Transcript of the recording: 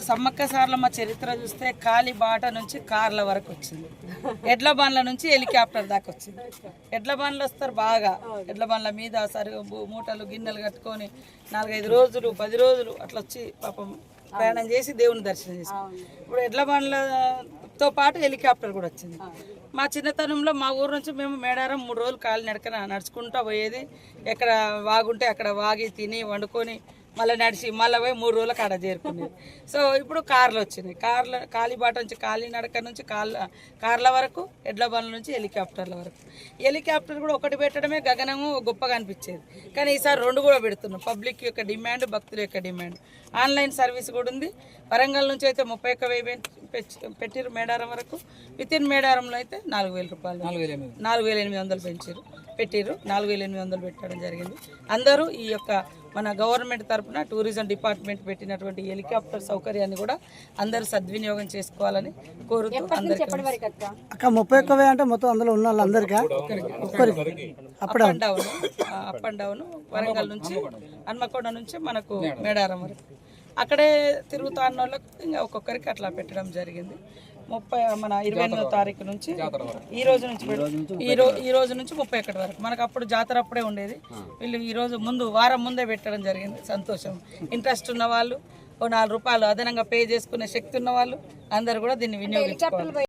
సమ్మక్క సార్లమ్మ చరిత్ర చూస్తే కాలి బాట నుంచి కార్ల వరకు వచ్చింది, ఎడ్ల బండ్ల నుంచి హెలికాప్టర్ దాకా వచ్చింది. ఎడ్ల బండ్లు వస్తారు బాగా, ఎడ్ల బండ్ల మీద మూటలు గిన్నెలు కట్టుకొని 4-5 రోజులు 10 రోజులు అట్లా వచ్చి పాపం ప్రయాణం చేసి దేవుని దర్శనం చేసి. ఇప్పుడు ఎడ్ల బండ్లతో పాటు హెలికాప్టర్ కూడా వచ్చింది. మా చిన్నతనంలో మా ఊరు నుంచి మేము మేడారం 3 రోజులు కాలి నడుచుకుంటూ పోయేది. ఎక్కడ వాగుంటే అక్కడ వాగి తిని వండుకొని మళ్ళీ నడిచి మళ్ళీ పోయి 3 రోజులకు ఆడ చేరుకునేది. సో ఇప్పుడు కార్లు వచ్చినాయి. కాలిబాట నుంచి కాలినడక నుంచి కార్ల వరకు, ఎడ్ల బండ్ల నుంచి హెలికాప్టర్ల వరకు. హెలికాప్టర్ కూడా ఒకటి పెట్టడమే గగనము గొప్పగా అనిపించేది, కానీ ఈసారి 2 కూడా పెడుతున్నాం. పబ్లిక్ యొక్క డిమాండ్, భక్తుల యొక్క డిమాండ్. ఆన్లైన్ సర్వీస్ కూడా ఉంది. వరంగల్ నుంచి అయితే 31,000 పెట్టిరు మేడారం వరకు. వితిన్ మేడారంలో అయితే 4,000 రూపాయలు, 4,800 పెట్టిరు. 4,800 పెట్టడం జరిగింది. అందరూ ఈ యొక్క మన గవర్నమెంట్ తరఫున టూరిజం డిపార్ట్మెంట్ పెట్టినటువంటి హెలికాప్టర్ సౌకర్యాన్ని కూడా అందరూ సద్వినియోగం చేసుకోవాలని కోరుతూ అందరికీ. అక్క 31,000 అంటే మొత్తం అందులో ఉన్న వాళ్ళందరికీ అప్ అండ్ డౌన్ వరంగల్ నుంచి హన్మకొండ నుంచి మనకు మేడారం వరకు అక్కడే తిరుగుతా అన్న వాళ్ళకి ఇంకా ఒక్కొక్కరికి అట్లా పెట్టడం జరిగింది. మన 28వ తారీఖు నుంచి ఈ రోజు నుంచి 31 వరకు. మనకు అప్పుడు జాతర అప్పుడే ఉండేది. వీళ్ళు ఈ రోజు వారం ముందే పెట్టడం జరిగింది. సంతోషం. ఇంట్రెస్ట్ ఉన్న వాళ్ళు, ఓ 4 రూపాయలు అదనంగా పే చేసుకునే శక్తి ఉన్న వాళ్ళు అందరూ కూడా దీన్ని వినియోగించుకోవాలి.